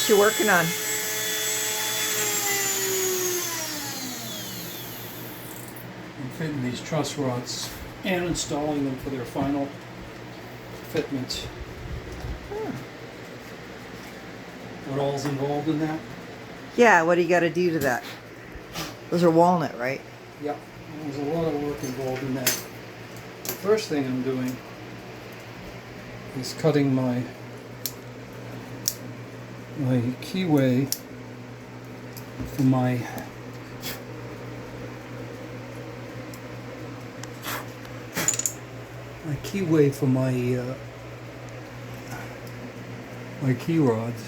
What you working on? I'm fitting these truss rods and installing them for their final fitment. What all's involved in that? Yeah, what do you got to do to that? Those are walnut, right? Yep. There's a lot of work involved in that. The first thing I'm doing is cutting my keyway for my keyway for my key rods.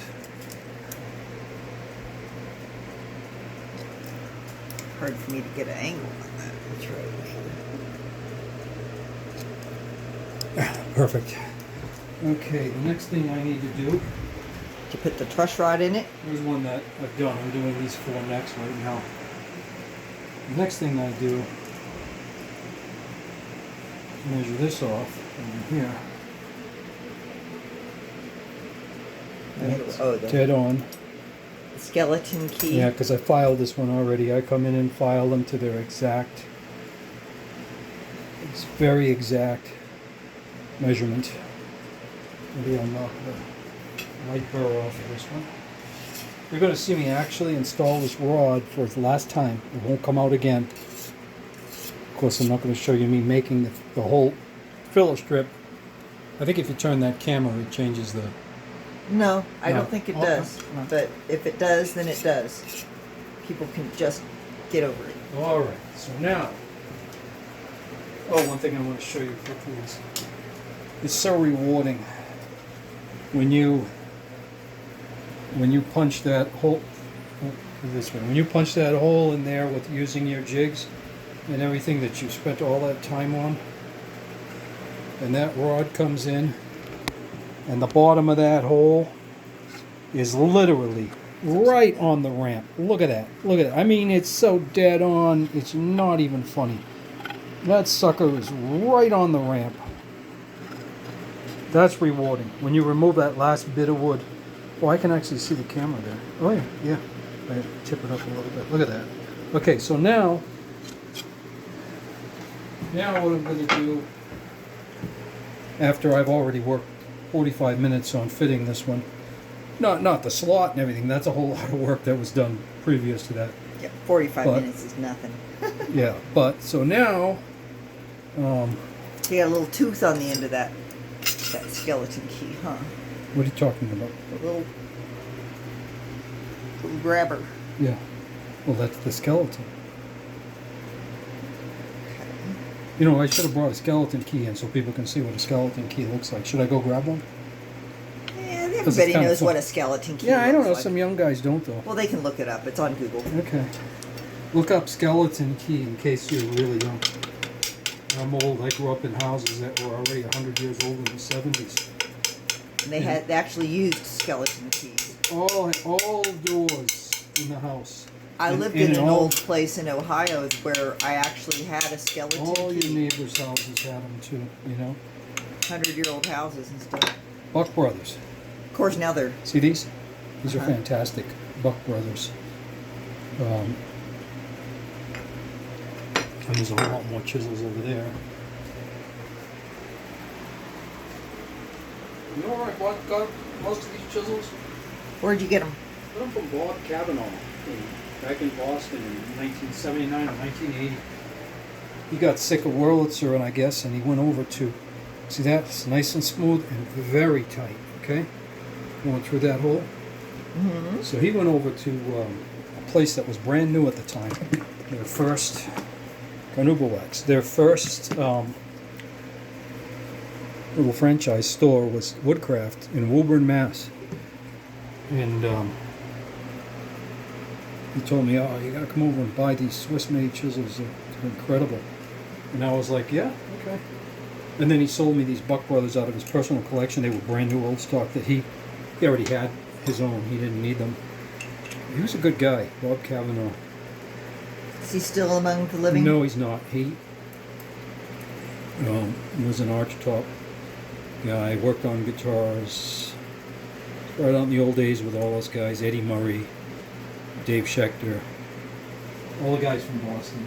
Hard for me to get an angle on that. It's right over here. Perfect. Okay, the next thing I need to do, To put the truss rod in it. here's one that I've done. I'm doing these 4 next right now. The next thing I do, measure this off over here. Oh, the Dead on. skeleton key. Yeah, because I filed this one already. I come in and file them to their exact, it's very exact measurement. Maybe I'll knock the light burr off of this one. You're going to see me actually install this rod for the last time. It won't come out again. Of course, I'm not going to show you me making the whole filler strip. I think if you turn that camera, it changes the... No, I No. don't think it Okay. does. No. But if it does, then it does. People can just get over it. All right, so now... Oh, one thing I want to show you quickly is it's so rewarding when you punch that hole this way. When you punch that hole in there with using your jigs and everything that you spent all that time on, and that rod comes in, and the bottom of that hole is literally right on the ramp. Look at that. Look at it. I mean, it's so dead on. It's not even funny. That sucker is right on the ramp. That's rewarding. When you remove that last bit of wood. Oh, I can actually see the camera there. Oh yeah, yeah. I tip it up a little bit. Look at that. Okay, so now what I'm going to do, after I've already worked 45 minutes on fitting this one, not the slot and everything. That's a whole lot of work that was done previous to that. Yeah, 45 But- minutes is nothing. Yeah, but so now, You got a little tooth on the end of that skeleton key, huh? what are you talking about? A little grabber. Yeah, well, that's the skeleton. You know, I should have brought a skeleton key in so people can see what a skeleton key looks like. Should I go grab one? Yeah, 'Cause it's everybody kinda knows fun. what a skeleton key Yeah, I don't looks know. like. Some young guys don't, though. Well, they can look it up. It's on Google. Okay. Look up skeleton key in case you're really young. I'm old. I grew up in houses that were already 100 years old in the 70s. And they actually used skeleton keys. All doors in the house. I And- lived and in an all- old place in Ohio where I actually had a skeleton All your key. neighbors' houses had them too, you know. 100-year-old houses and stuff. Buck Brothers. Of course, now they're... See these? These are Uh-huh. fantastic. Buck Brothers. And there's a lot more chisels over there. You know where I got most of these chisels? Where'd you get them? Got them from Bob Cavanaugh back in Boston in 1979 or 1980. He got sick of Wurlitzer, and I guess, and he went over to, see that? It's nice and smooth and very tight, okay? Going through that hole. Mm-hmm. So he went over to a place that was brand new at the time. Their first, Carnublewax, their first little franchise store was Woodcraft in Woburn, Mass. And he told me, oh, you gotta come over and buy these Swiss-made chisels. They're incredible. And I was like, yeah, okay. And then he sold me these Buck Brothers out of his personal collection. They were brand new old stock that he already had his own. He didn't need them. He was a good guy, Bob Cavanaugh. Is he still among the living? No, he's not. He was an archtop guy, worked on guitars, Right out in the old days with all those guys, Eddie Murray, Dave Schechter, all the guys from Boston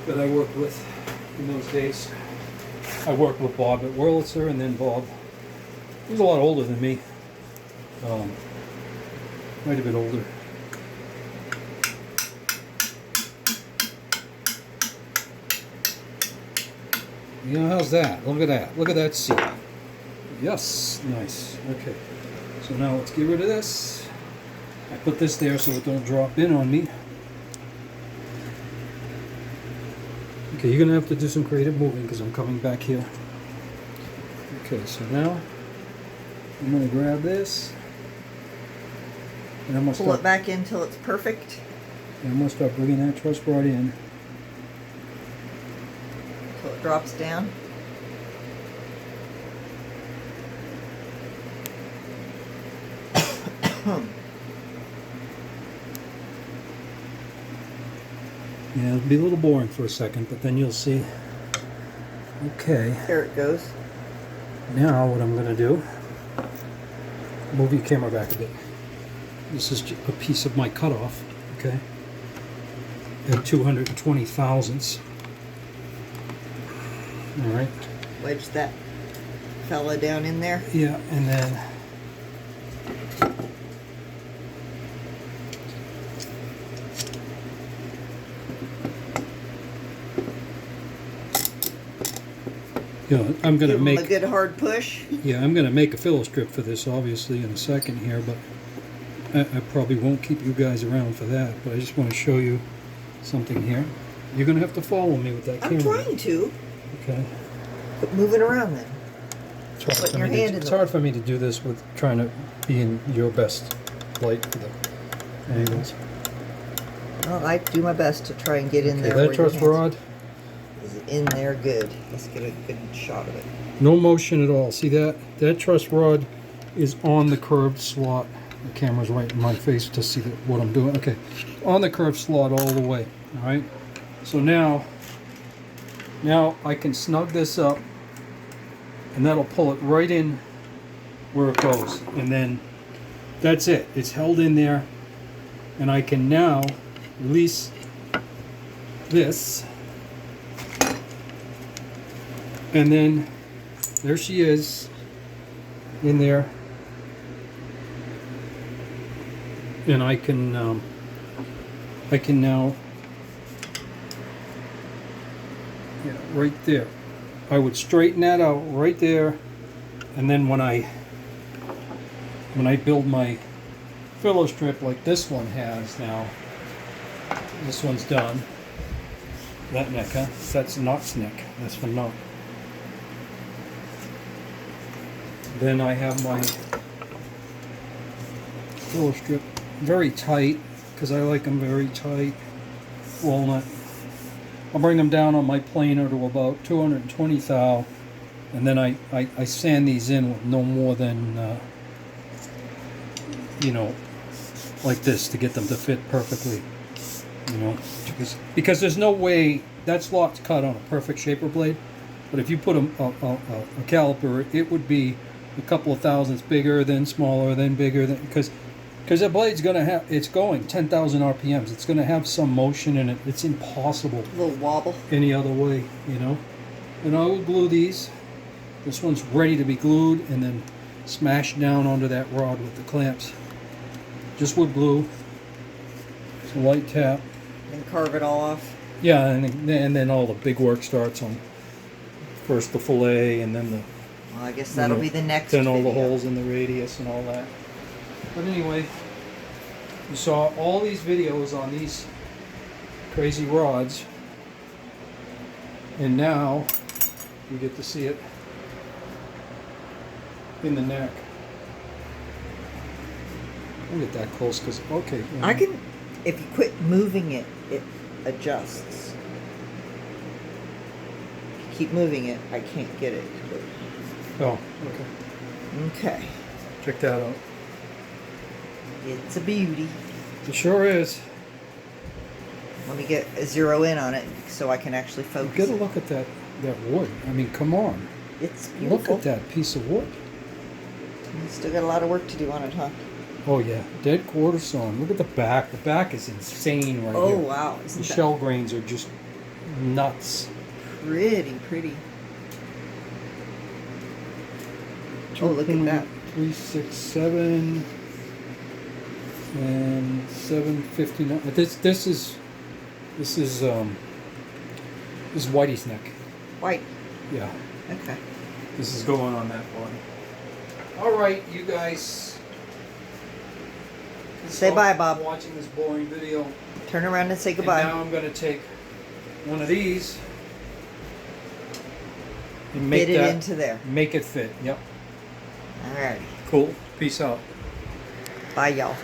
that I worked with in those days. I worked with Bob at Wurlitzer, and then Bob, he was a lot older than me. Might have been older. You know, how's that? Look at that. Look at that seat. Yes, nice. Okay. So now let's get rid of this. I put this there so it don't drop in on me. Okay, you're gonna have to do some creative moving because I'm coming back here. Okay, so now I'm gonna grab this and I'm gonna Pull it back in till it's perfect. And I'm gonna start bringing that truss rod in. Till it drops down. Yeah, it'll be a little boring for a second, but then you'll see. Okay. There it goes. Now what I'm going to do, move your camera back a bit. This is a piece of my cutoff, okay, at 220 thousandths. All right. Wedge that fella down in there. Yeah, and then I'm going to make a good hard push. Yeah, I'm going to make a filler strip for this, obviously, in a second here, but I probably won't keep you guys around for that. But I just want to show you something here. You're going to have to follow me with that camera. I'm trying to. Okay. But move it around then. It's hard for me to do this with trying to be in your best light for the angles. Well, I do my best to try and get in there. That truss rod is in there good. Let's get a good shot of it. No motion at all. See that? That truss rod is on the curved slot. The camera's right in my face to see what I'm doing. Okay, on the curved slot all the way. All right. So now I can snug this up, and that'll pull it right in where it goes. And then that's it. It's held in there, and I can now release this. And then there she is in there, and I can now right there. I would straighten that out right there, and then when I build my filler strip like this one has now, this one's done. That neck, huh? That's Knot's neck. That's for Knot. Then I have my filler strip very tight, because I like them very tight. Walnut. I'll bring them down on my planer to about 220 thou, and then I sand these in with no more than, like this, to get them to fit perfectly. Because there's no way that slot's cut on a perfect shaper blade, but if you put a caliper, it would be a couple of thousandths bigger, then smaller, then bigger, because the blade's it's going 10,000 RPMs. It's gonna have some motion in it. It's impossible. A little wobble. Any other way, And I would glue these. This one's ready to be glued, and then smash down onto that rod with the clamps. Just with glue. It's a light tap. And carve it all off. Yeah, and then all the big work starts on first the fillet, and then the. Well, I guess that'll be the next. Then all video. the holes in the radius and all that. But anyway, you saw all these videos on these crazy rods, and now you get to see it in the neck. I'll get that close because okay. I can, if you quit moving it, it adjusts. If you keep moving it, I can't get it. Oh, okay. Okay. Check that out. It's a beauty. It sure is. Let me get a zero in on it so I can actually focus. Get a look at that wood. I mean, come on. It's beautiful. Look at that piece of wood. Still got a lot of work to do on it, huh? Oh yeah, dead quarter sawn. Look at the back. The back is insane right Oh here. wow, The isn't that shell grains are just nuts. pretty? Oh, look at that. 367 and 759. This is Whitey's neck. White. Yeah, Okay. this is going on that body. All right, you guys. Say bye, Bob. Watching this boring video. Turn around and say And goodbye. now I'm going to take one of these and make Fit it that into there. make it fit. Yep. Alrighty. Cool. Peace out. Bye, y'all.